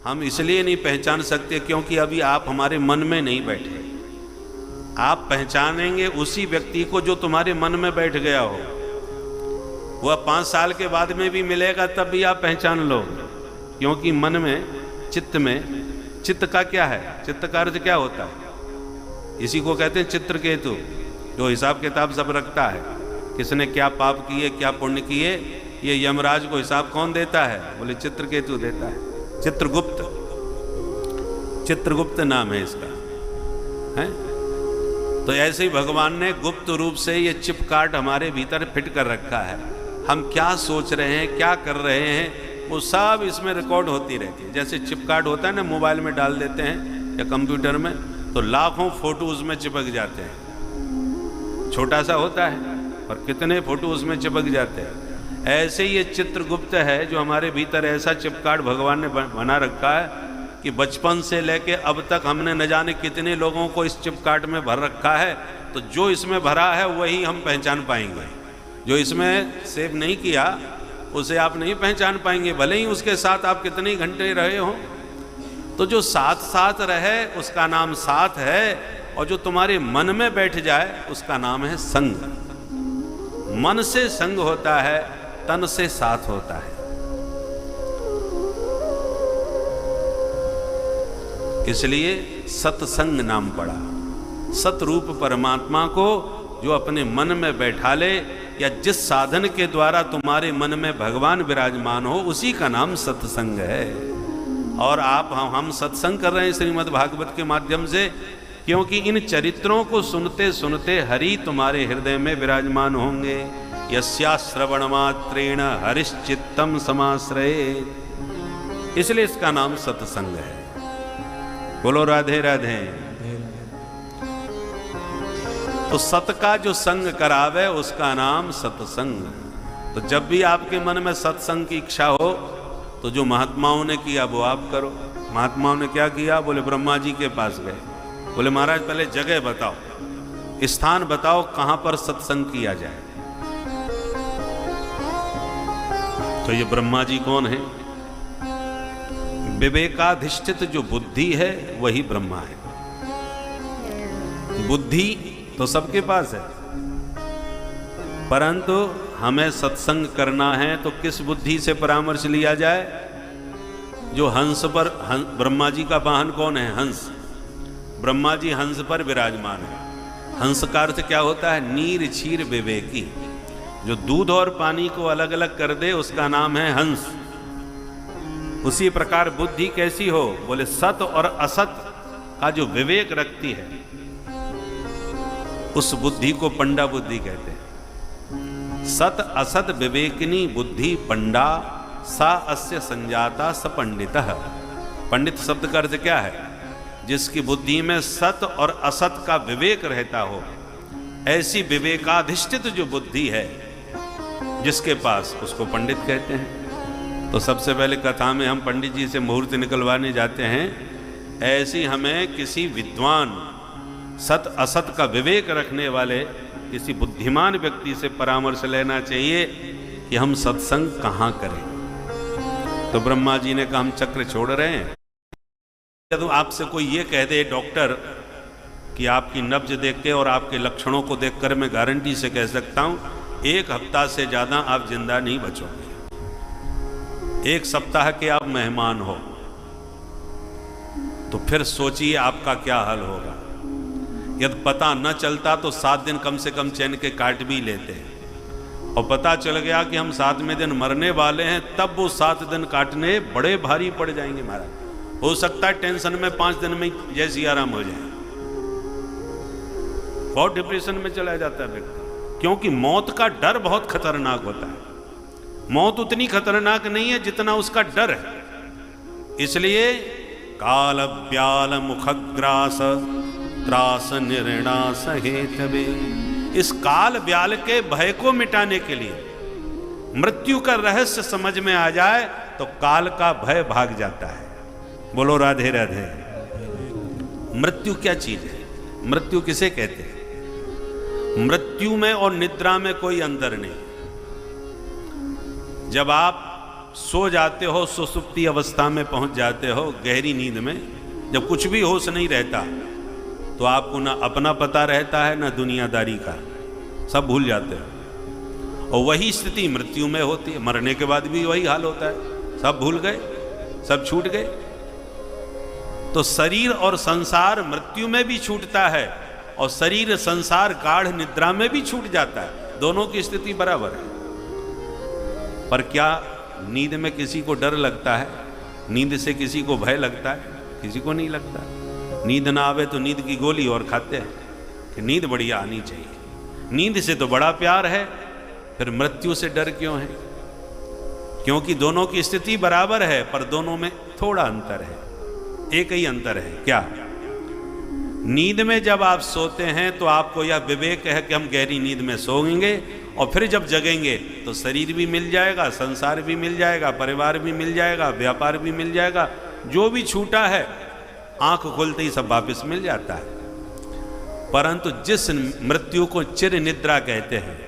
हम इसलिए नहीं पहचान सकते क्योंकि अभी आप हमारे मन में नहीं बैठे। आप पहचानेंगे उसी व्यक्ति को जो तुम्हारे मन में बैठ गया हो। वह 5 साल के बाद में भी मिलेगा तब भी आप पहचान लोगे, क्योंकि मन में, चित्त में, चित्त का क्या है, चित्त का अर्थ क्या होता है? इसी को कहते हैं चित्रकेतु, जो हिसाब किताब सब रखता है। किसने क्या पाप किए, क्या पुण्य किए, ये यमराज को हिसाब कौन देता है? बोले चित्रकेतु देता है। चित्रगुप्त, चित्रगुप्त नाम है इसका, है? तो ऐसे ही भगवान ने गुप्त रूप से ये चिप कार्ड हमारे भीतर फिट कर रखा है। हम क्या सोच रहे हैं, क्या कर रहे हैं, वो सब इसमें रिकॉर्ड होती रहती है। जैसे चिप कार्ड होता है ना, मोबाइल में डाल देते हैं या कंप्यूटर में, तो लाखों फोटो उसमें चिपक जाते हैं। छोटा सा होता है और कितने फोटो उसमें चिपक जाते हैं। ऐसे ये चित्रगुप्त है जो हमारे भीतर ऐसा चिप कार्ड भगवान ने बना रखा है कि बचपन से लेके अब तक हमने न जाने कितने लोगों को इस चिप कार्ड में भर रखा है। तो जो इसमें भरा है वही हम पहचान पाएंगे, जो इसमें सेव नहीं किया उसे आप नहीं पहचान पाएंगे, भले ही उसके साथ आप कितने घंटे रहे हो। तो जो साथ साथ रहे उसका नाम साथ है, और जो तुम्हारे मन में बैठ जाए उसका नाम है संग। मन से संग होता है, तन से साथ होता है। इसलिए सत्संग नाम पड़ा। सतरूप परमात्मा को जो अपने मन में बैठा ले, या जिस साधन के द्वारा तुम्हारे मन में भगवान विराजमान हो, उसी का नाम सत्संग है। और आप हम सत्संग कर रहे हैं श्रीमद् भागवत के माध्यम से, क्योंकि इन चरित्रों को सुनते सुनते हरि तुम्हारे हृदय में विराजमान होंगे। यस्या श्रवण मात्रेण हरिश्चित्तम समाश्रये, इसलिए इसका नाम सत्संग है। बोलो राधे राधे। तो सत का जो संग करावे उसका नाम सत्संग। तो जब भी आपके मन में सत्संग की इच्छा हो तो जो महात्माओं ने किया वो आप करो। महात्माओं ने क्या किया? बोले ब्रह्मा जी के पास गए, बोले महाराज पहले जगह बताओ, स्थान बताओ कहां पर सत्संग किया जाए। तो ये ब्रह्मा जी कौन है? विवेकाधिष्ठित जो बुद्धि है वही ब्रह्मा है। बुद्धि तो सबके पास है, परंतु हमें सत्संग करना है तो किस बुद्धि से परामर्श लिया जाए? जो हंस पर, ब्रह्मा जी का वाहन कौन है? हंस। ब्रह्मा जी हंस पर विराजमान है। हंस का अर्थ क्या होता है? नीर क्षीर विवेकी। जो दूध और पानी को अलग अलग कर दे उसका नाम है हंस। उसी प्रकार बुद्धि कैसी हो? बोले सत और असत का जो विवेक रखती है उस बुद्धि को पंडा बुद्धि कहते हैं। सत असत विवेकिनी बुद्धि पंडा, सा अस्य संजाता स पंडितः। पंडित शब्द का अर्थ क्या है? जिसकी बुद्धि में सत और असत का विवेक रहता हो। ऐसी विवेकाधिष्ठित जो बुद्धि है जिसके पास, उसको पंडित कहते हैं। तो सबसे पहले कथा में हम पंडित जी से मुहूर्त निकलवाने जाते हैं। ऐसी हमें किसी विद्वान, सत असत का विवेक रखने वाले किसी बुद्धिमान व्यक्ति से परामर्श लेना चाहिए कि हम सत्संग कहाँ करें। तो ब्रह्मा जी ने कहा हम चक्र छोड़ रहे हैं। यदि आपसे कोई ये कह दे डॉक्टर कि आपकी नब्ज देख के और आपके लक्षणों को देखकर मैं गारंटी से कह सकता हूं 1 हफ्ता से ज्यादा आप जिंदा नहीं बचोगे, 1 सप्ताह के आप मेहमान हो, तो फिर सोचिए आपका क्या हाल होगा। यदि पता न चलता तो 7 दिन कम से कम चैन के काट भी लेते हैं, और पता चल गया कि हम 7वें दिन मरने वाले हैं, तब वो 7 दिन काटने बड़े भारी पड़ जाएंगे महाराज। हो सकता है टेंशन में 5 दिन में जैसी आराम हो जाए। बहुत डिप्रेशन में चला जाता है व्यक्ति, क्योंकि मौत का डर बहुत खतरनाक होता है। मौत उतनी खतरनाक नहीं है जितना उसका डर है। इसलिए काल ब्याल मुखग्रास त्रास निर्णास हेतवे, इस काल ब्याल के भय को मिटाने के लिए, मृत्यु का रहस्य समझ में आ जाए तो काल का भय भाग जाता है। बोलो राधे राधे। मृत्यु क्या चीज है? मृत्यु किसे कहते हैं? मृत्यु में और निद्रा में कोई अंतर नहीं। जब आप सो जाते हो, सुसुप्ति अवस्था में पहुंच जाते हो, गहरी नींद में, जब कुछ भी होश नहीं रहता, तो आपको ना अपना पता रहता है ना दुनियादारी का, सब भूल जाते हो। और वही स्थिति मृत्यु में होती है, मरने के बाद भी वही हाल होता है, सब भूल गए, सब छूट गए। तो शरीर और संसार मृत्यु में भी छूटता है और शरीर संसार गाढ़ निद्रा में भी छूट जाता है, दोनों की स्थिति बराबर है। पर क्या नींद में किसी को डर लगता है? नींद से किसी को भय लगता है? किसी को नहीं लगता। नींद ना आवे तो नींद की गोली और खाते हैं कि नींद बढ़िया आनी चाहिए। नींद से तो बड़ा प्यार है, फिर मृत्यु से डर क्यों है? क्योंकि दोनों की स्थिति बराबर है, पर दोनों में थोड़ा अंतर है। एक ही अंतर है, क्या? नींद में जब आप सोते हैं तो आपको यह विवेक है कि हम गहरी नींद में सोएंगे और फिर जब जगेंगे तो शरीर भी मिल जाएगा, संसार भी मिल जाएगा, परिवार भी मिल जाएगा, व्यापार भी मिल जाएगा, जो भी छूटा है आंख खोलते ही सब वापस मिल जाता है। परंतु जिस मृत्यु को चिर निद्रा कहते हैं,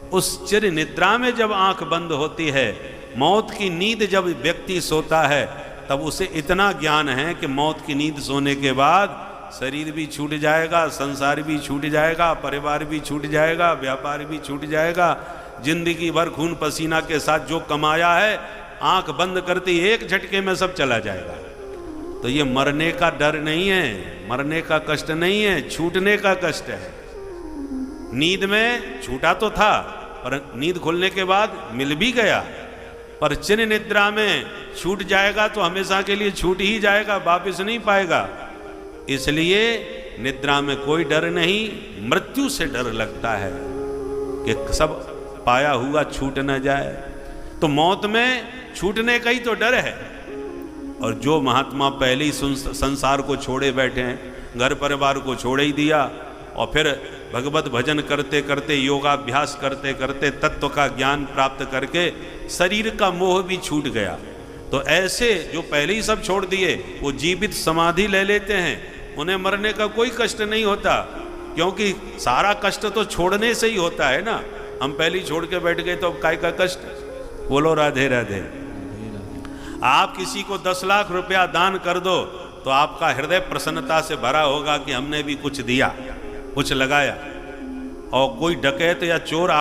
उस चिर निद्रा में जब आंख बंद होती है, मौत की नींद जब व्यक्ति सोता है, तब उसे इतना ज्ञान है कि मौत की नींद सोने के बाद शरीर भी छूट जाएगा, संसार भी छूट जाएगा, परिवार भी छूट जाएगा, व्यापार भी छूट जाएगा, जिंदगी भर खून पसीना के साथ जो कमाया है आंख बंद करते एक झटके में सब चला जाएगा। तो ये मरने का डर नहीं है, मरने का कष्ट नहीं है, छूटने का कष्ट है। नींद में छूटा तो था, पर नींद खुलने के बाद मिल भी गया, पर चिर निद्रा में छूट जाएगा तो हमेशा के लिए छूट ही जाएगा, वापस नहीं पाएगा। इसलिए निद्रा में कोई डर नहीं, मृत्यु से डर लगता है कि सब पाया हुआ छूट न जाए। तो मौत में छूटने का ही तो डर है। और जो महात्मा पहले ही संसार को छोड़े बैठे हैं, घर परिवार को छोड़ ही दिया और फिर भगवत भजन करते करते, योगाभ्यास करते करते, तत्व का ज्ञान प्राप्त करके शरीर का मोह भी छूट गया, तो ऐसे जो पहले ही सब छोड़ दिए वो जीवित समाधि ले लेते हैं, उन्हें मरने का कोई कष्ट नहीं होता, क्योंकि सारा कष्ट तो छोड़ने से ही होता है ना। हम पहले ही छोड़ के बैठ गए तो अब काय का कष्ट? बोलो राधे राधे। आप किसी को 10 लाख रुपया दान कर दो तो आपका हृदय प्रसन्नता से भरा होगा कि हमने भी कुछ दिया, कुछ लगाया। और कोई डकैत या चोर